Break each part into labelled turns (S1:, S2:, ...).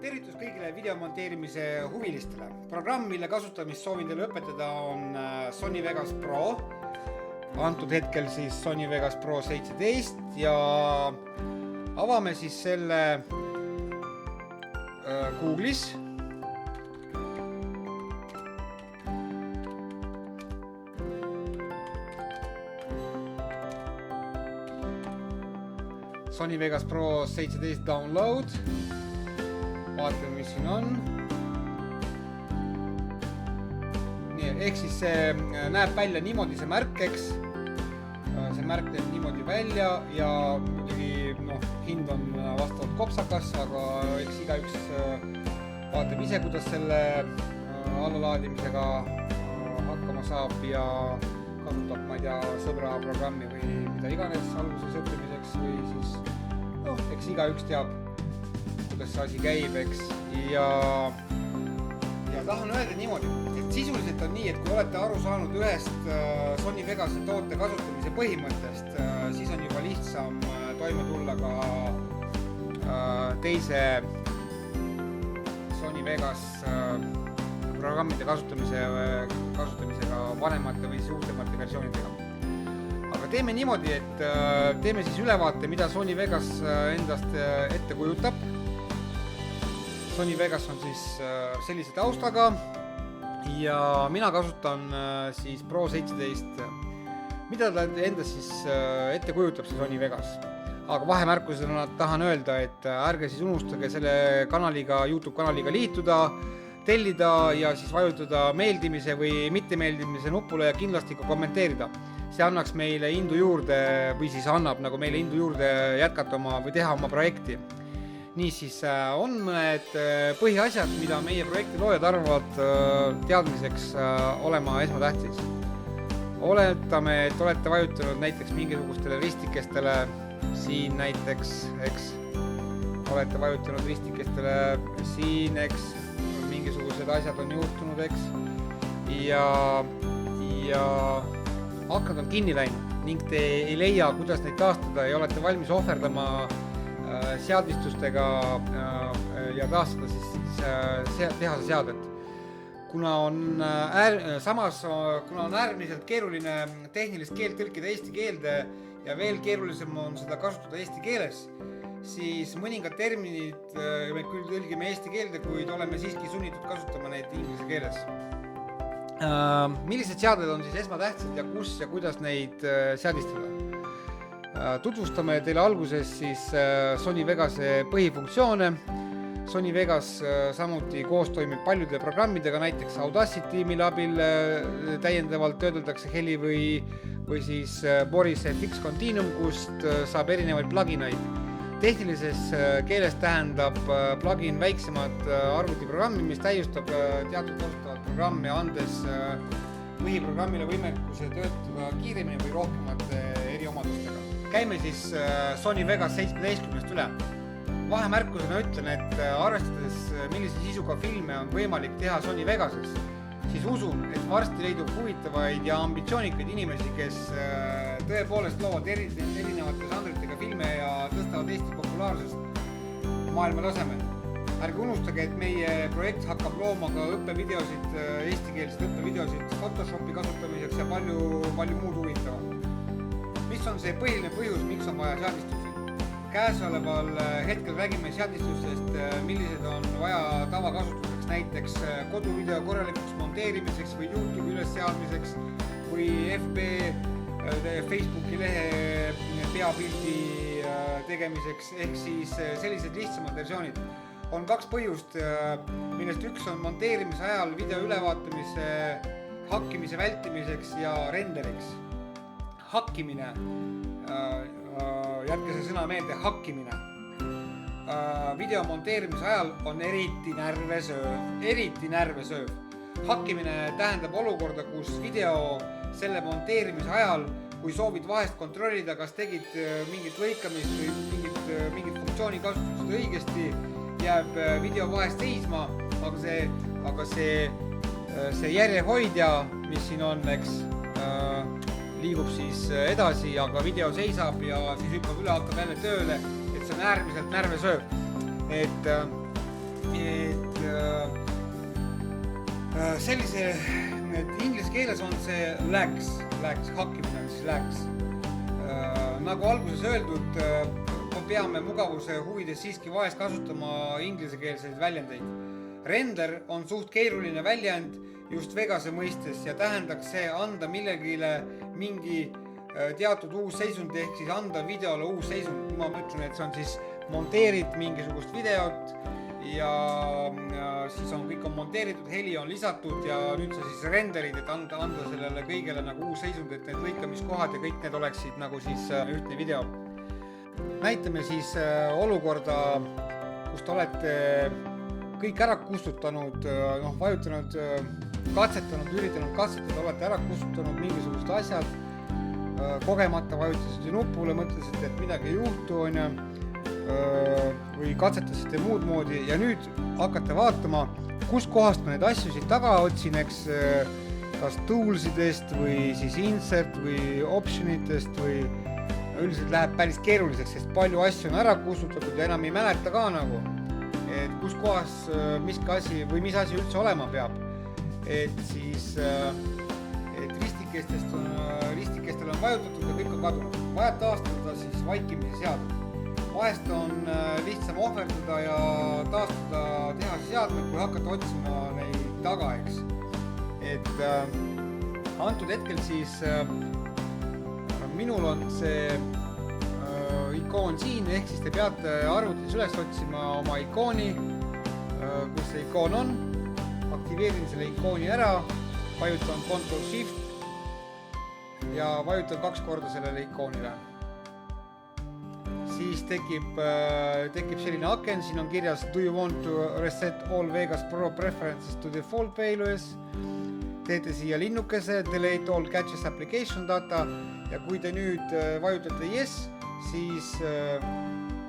S1: Tervitus kõigile videomonteerimise huvilistele. Programm, mille kasutamist soovin teile õpetada, on Sony Vegas Pro. Antud hetkel siis Sony Vegas Pro 17 ja avame siis selle Google'is. Sony Vegas Pro 17 download. Vaatame, mis siin on. Nii, ehk siis see näeb välja niimoodi see märk, eks. See märk näeb niimoodi välja ja hind on vastavalt kopsakas, aga eks igaüks vaatab ise, kuidas selle allalaadimisega hakkama saab ja kasutab, ma ei tea, sõbra programmi või mida iganes alguses õppimiseks või siis, eks igaüks teab, kuidas see asi käib, eks. Ja tahan öelda niimoodi, et sisuliselt on nii, et kui olete aru saanud ühest Sony Vegase toote kasutamise põhimõttest, siis on juba lihtsam toime tulla ka teise Sony Vegas programmide kasutamisega vanemate või uutemate versioonidega. Aga teeme niimoodi, et teeme siis ülevaate, mida Sony Vegas endast ette kujutab. Sony Vegas on siis sellise taustaga ja mina kasutan siis Pro 17. Mida ta endast siis ette kujutab see Sony Vegas? Aga vahemärkusena tahan öelda, et ärge siis unustage selle kanaliga, YouTube kanaliga liituda, tellida ja siis vajutada meeldimise või mittemeeldimise nupule ja kindlasti ka kommenteerida. See annaks meile indu juurde või siis annab nagu meile indu juurde jätkata või teha oma projekti. Niisiis on mõned põhiasjad, mida meie projekti loojad arvavad teadmiseks olema esmatähtis. Oletame, et olete vajutanud näiteks mingisugustele ristikestele siin näiteks, eks. Olete vajutanud ristikestele siin, eks. Mingisugused asjad on juhtunud, eks. Ja aknad on kinni läinud ning te ei leia, kuidas neid taastada ja olete valmis ohverdama seadistustega ja taastada siis tehase seadet. Kuna on äärmiselt keeruline tehnilist keelt tõlkida eesti keelde ja veel keerulisem on seda kasutada eesti keeles, siis mõningad terminid me küll tõlgime eesti keelde, kuid oleme siiski sunnitud kasutama neid inglise keeles. Millised seaded on siis esmatähtsad ja kus ja kuidas neid seadistada? Tutvustame teile alguses siis Sony Vegase põhifunktsioone. Sony Vegas samuti koos toimib paljude programmidega, näiteks Audacity, mille abil täiendavalt töödeldakse heli või siis Boris FX Continuum, kust saab erinevaid pluginaid. Tehnilises keeles tähendab plugin väiksemat arvutiprogrammi, mis täiustab teatud kasutavat programmi, andes põhiprogrammile võimekuse töötada kiiremini või rohkemate eriomadustega. Käime siis Sony Vegas 17 üle. Vahemärkusena ütlen, et arvestades millise sisuga filme on võimalik teha Sony Vegases, siis usun, et varsti leidub huvitavaid ja ambitsioonikaid inimesi, kes tõepoolest loovad erinevate žanritega filme ja tõstavad Eesti populaarsust maailma tasemel. Ärge unustage, et meie projekt hakkab looma ka õppevideosid, eestikeelseid õppevideosid Photoshopi kasutamiseks ja palju muud huvitavat. Mis on see põhiline põhjus, miks on vaja seadistusi? Käesoleval hetkel räägime seadistustest, millised on vaja tavakasutuseks, näiteks koduvideo korralikuks monteerimiseks või YouTube ülesseadmiseks või FB Facebooki lehe peapildi tegemiseks, ehk siis sellised lihtsamad versioonid. On kaks põhjust, millest üks on monteerimise ajal video ülevaatamise, hakkimise vältimiseks ja renderiks. Hakkimine, jätke see sõna meelde, hakkimine. Video monteerimise ajal on eriti närvesööv. Hakkimine tähendab olukorda, kus video selle monteerimise ajal, kui soovid vahest kontrollida, kas tegid mingit lõikamist või mingit funktsiooni kasutust õigesti, jääb video vahest seisma, aga see järjehoidja, mis siin on, eks, liigub siis edasi, aga video seisab ja siis hüppab üle, hakkab jälle tööle, et see on äärmiselt närvesööv. Sellise, inglise keeles on see lags, hakkimine on siis lags. Nagu alguses öeldud, peame mugavuse huvides siiski vahest kasutama inglisekeelseid väljendeid. Render on suht keeruline väljend just Vegase mõistes ja tähendaks see anda millegile mingi teatud uus seisund ehk siis anda videole uus seisund. Ma mõtlen, et see on siis monteerid mingisugust videot ja siis on kõik on monteeritud, heli on lisatud ja nüüd sa siis renderid, et anda sellele kõigele nagu uus seisund, et need lõikamiskohad ja kõik need oleksid nagu siis ühtne video. Näitame siis olukorda, kus te olete kõik ära kustutanud, vajutanud, katsetanud, üritanud katsetada, olete ära kustutanud mingisugused asjad, kogemata vajutasite nupule, mõtlesite, et midagi ei juhtu, või katsetasite muud moodi ja nüüd hakkate vaatama, kus kohast ma neid asju siit taga otsin, eks kas toolsidest või siis insert või optionitest või üldiselt läheb päris keeruliseks, sest palju asju on ära kustutatud ja enam ei mäleta ka nagu, et kus kohas miski asi või mis asi üldse olema peab. Et siis et ristikestel on vajutatud ja kõik on kadunud. Vajad taastada siis vaikimise seadmed. Vahest on lihtsam ohverdada ja taastada tehase seadmed, kui hakata otsima neid taga, eks. Et antud hetkel siis minul on see ikoon siin, ehk siis te peate arvutis üles otsima oma ikooni, kus see ikoon on, aktiveerin selle ikooni ära, vajutan Ctrl-Shift ja vajutan 2 korda sellele ikoonile. Siis tekib selline aken, siin on kirjas Do you want to reset all Vegas Pro preferences to default values? Teete siia linnukese, delete all catches application data ja kui te nüüd vajutate yes, siis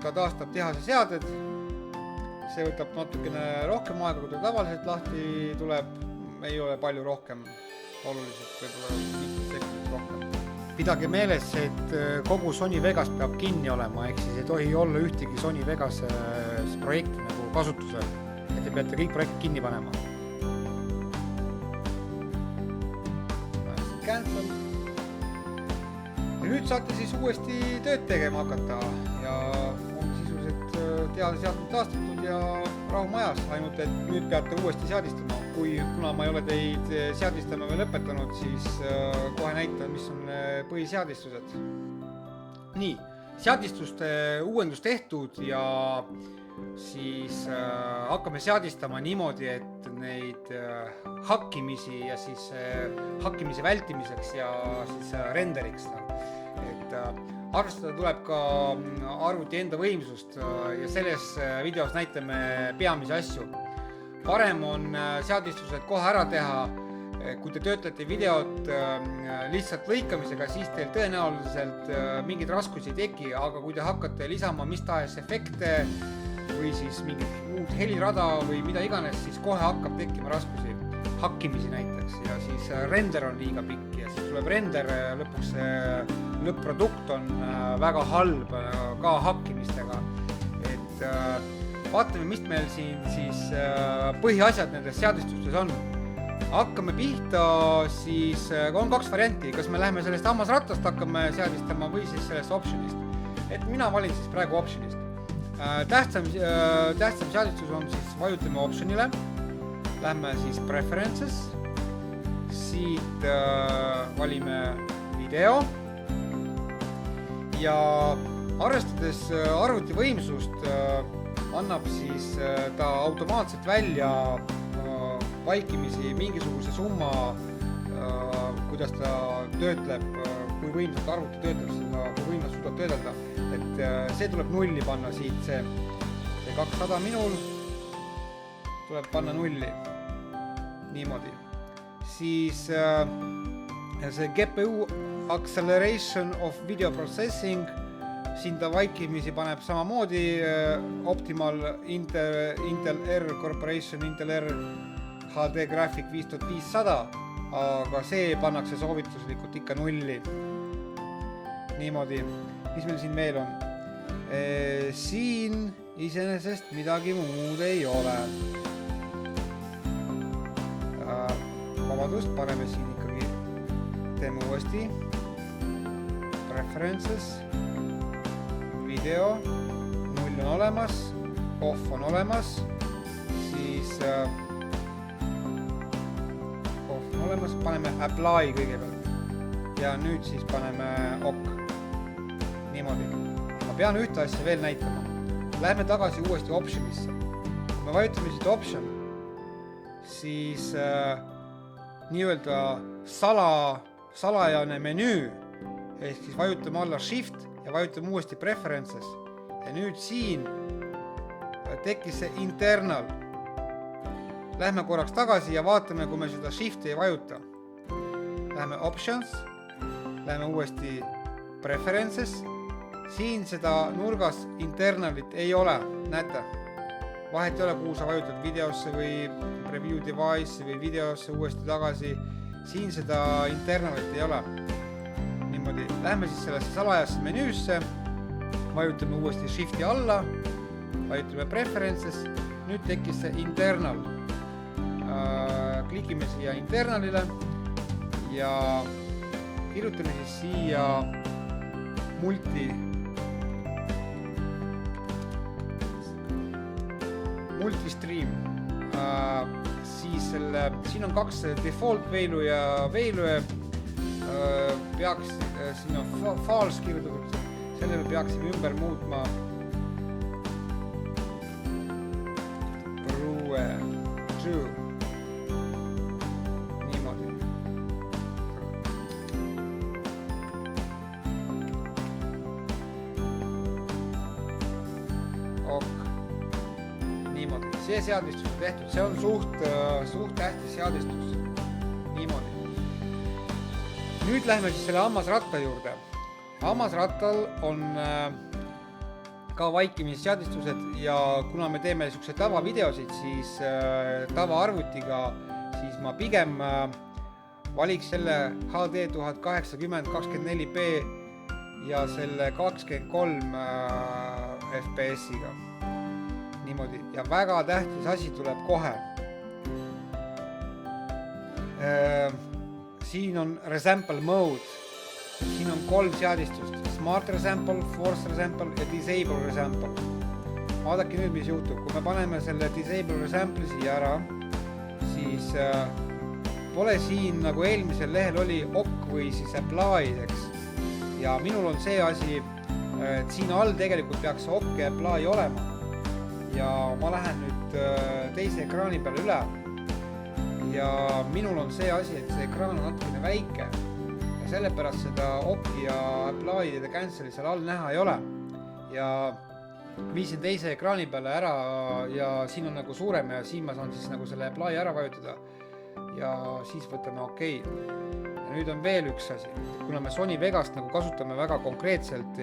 S1: ta taastab tehase seaded. See võtab natukene rohkem aega, kui ta tavaliselt lahti tuleb. Ei ole palju rohkem, oluliselt võib-olla 15 sekundit rohkem. Pidage meeles, et kogu Sony Vegas peab kinni olema, ehk siis ei tohi olla ühtegi Sony Vegas projekti nagu kasutusel, et te peate kõik projektid kinni panema. Cancel. Ja nüüd saate siis uuesti tööd tegema hakata ja on sisuliselt seadmed taastatud ja rahumajas, ainult et nüüd peate uuesti seadistama. Kuna ma ei ole teid seadistama või lõpetanud, siis kohe näitan, mis on põhiseadistused. Nii, seadistuste uuendus tehtud ja siis hakkame seadistama niimoodi, et neid hakkimisi ja siis hakkimise vältimiseks ja siis renderiks. Et arvestada tuleb ka arvuti enda võimsust ja selles videos näitame peamisi asju. Parem on seadistused kohe ära teha, kui te töötate videot lihtsalt lõikamisega, siis teil tõenäoliselt mingid raskusi ei teki, aga kui te hakkate lisama mis tahes efekte või siis mingit muud helirada või mida iganes, siis kohe hakkab tekkima raskusi, hakkimisi näiteks ja siis render on liiga pikk ja siis tuleb render, lõpuks lõpp-produkt on väga halb ka hakkimistega, et vaatame, mis meil siin siis põhiasjad nendes seadistustes on. Hakkame pihta, siis on 2 varianti, kas me läheme sellest hammasrattast hakkame seadistama või siis sellest optionist. Et mina valin siis praegu optionist. Tähtsam seadistus on siis vajutame optionile, lähme siis preferences, siit valime video ja arvestades arvuti võimsust annab siis ta automaatselt välja vaikimisi mingisuguse summa, kuidas ta töötleb, kui võimsalt arvuti töötleb seda, kui võimsalt suudab töödelda. Et see tuleb nulli panna siit, see 200 minul tuleb panna nulli, niimoodi. Siis see GPU Acceleration of Video Processing, siin ta vaikimisi paneb samamoodi Optimal Intel R Corporation Intel R HD Graphic 5500, aga see pannakse soovituslikult ikka nulli. niimoodi, mis meil siin veel on. Siin iseenesest midagi muud ei ole. Vabadust, paneme siin ikkagi, teeme uuesti. Preferences, video, 0 on olemas, off on olemas, siis off on olemas, paneme apply kõigepealt ja nüüd siis paneme OK. Niimoodi. Ma pean ühte asja veel näitama. Lähme tagasi uuesti optionisse. Kui me vajutame siit option, siis nii-öelda salajane menüü, ehk siis vajutame alla shift ja vajutame uuesti preferences. Ja nüüd siin tekkis see internal. Lähme korraks tagasi ja vaatame, kui me seda shift ei vajuta. Lähme options, lähme uuesti preferences. Siin seda nurgas internalit ei ole, näete. Vahet ei ole, kuhu sa vajutad videosse või preview device või videosse uuesti tagasi. Siin seda internalit ei ole. Niimoodi. Lähme siis sellesse salajasse menüüsse, vajutame uuesti shifti alla, vajutame preferences, nüüd tekkis see internal. Klikime siia internalile ja kirjutame siis siia multistream. Siis siin on 2 default value ja value peaks, siin on false kirjutatud, selle me peaksime ümber muutma true. Niimoodi. Ok. Niimoodi. See seadistus on tehtud, see on suht tähtis seadistus. Niimoodi. Nüüd lähme siis selle hammasratta juurde. Hammasrattal on ka vaikimisseadistused ja kuna me teeme niisuguse tavavideosid, siis tavaarvutiga, siis ma pigem valiks selle HD 1080 24p ja selle 23 FPS-iga. Niimoodi. Ja väga tähtis asi tuleb kohe. Siin on resample mode. Siin on 3 seadistust. Smart resample, force resample ja disable resample. Vaadake nüüd, mis juhtub. Kui me paneme selle disable resample siia ära, siis pole siin, nagu eelmisel lehel oli, OK või siis apply, eks. Ja minul on see asi, et siin all tegelikult peaks OK ja apply olema. Ja ma lähen nüüd teise ekraani peale üle. Ja minul on see asi, et see ekraan on natukene väike. Sellepärast seda OK ja apply ja cancel seal all näha ei ole. Ja viisin teise ekraani peale ära ja siin on nagu suurem ja siin ma saan siis nagu selle apply ära vajutada ja siis võtame OK. Ja nüüd on veel üks asi. Kuna me Sony Vegast nagu kasutame väga konkreetselt,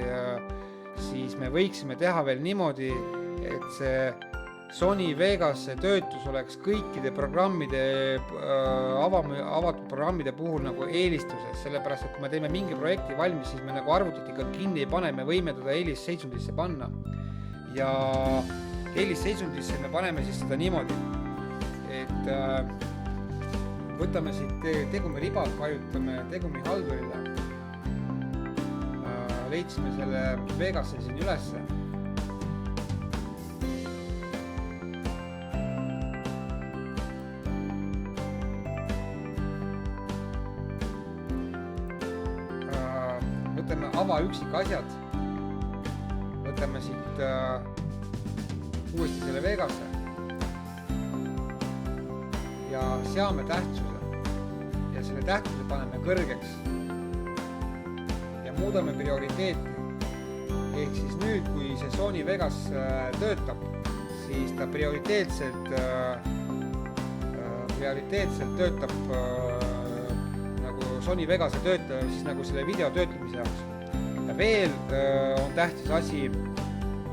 S1: siis me võiksime teha veel niimoodi, et see Sony Vegas töötus oleks kõikide programmide, avatud programmide puhul nagu eelistuses, sellepärast, et kui me teeme mingi projekti valmis, siis me nagu arvutiga kinni ei pane, me võime teda eelisseisundisse panna. Ja eelisseisundisse me paneme siis seda niimoodi, et võtame siit tegumi ribalt, vajutame tegumi haldurile, leidsime selle Vegasse siin ülesse. Võtame ava üksik asjad, võtame siit uuesti selle Vegasse ja seame tähtsuse ja selle tähtsuse paneme kõrgeks ja muudame prioriteeti. Ehk siis nüüd, kui see Sony Vegas töötab, siis ta prioriteetselt töötab Sony Vegase töötaja siis nagu selle video töötlemise jaoks. Ja veel on tähtis asi,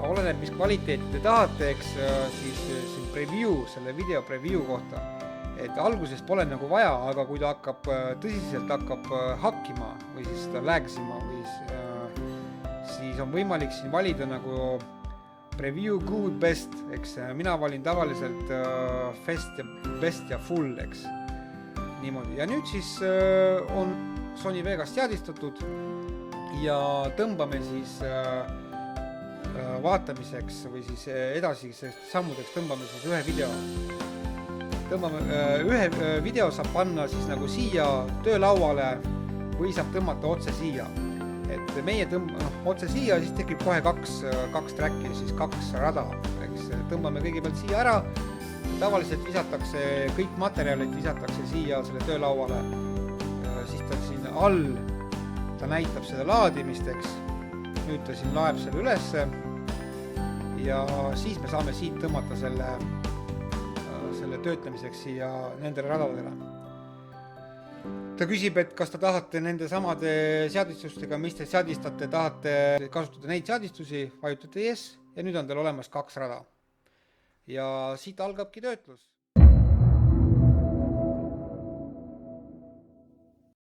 S1: oleneb mis kvaliteeti te tahate, eks siis preview, selle video preview kohta. Et alguses pole nagu vaja, aga kui ta tõsiselt hakkab hakkima või siis seda lagsima või siis on võimalik siin valida nagu preview, good, best, eks mina valin tavaliselt best ja full, eks niimoodi. Ja nüüd siis on Sony Vegas seadistatud ja tõmbame siis vaatamiseks või siis edasiseks sammudeks tõmbame siis ühe video. Ühe video saab panna siis nagu siia töölauale või saab tõmmata otse siia. Et meie otse siia, siis tekib kohe kaks tracki, siis 2 rada. Eks tõmbame kõigepealt siia ära. Tavaliselt visatakse, kõik materjalid visatakse siia selle töölauale. Siis ta siin all, ta näitab seda laadimist, eks. Nüüd ta siin laeb selle ülesse ja siis me saame siit tõmmata selle töötlemiseks siia nendele radadele. Ta küsib, et kas te tahate nende samade seadistustega, mis te seadistate, tahate kasutada neid seadistusi, vajutate yes ja nüüd on teil olemas 2 rada. Ja siit algabki töötlus.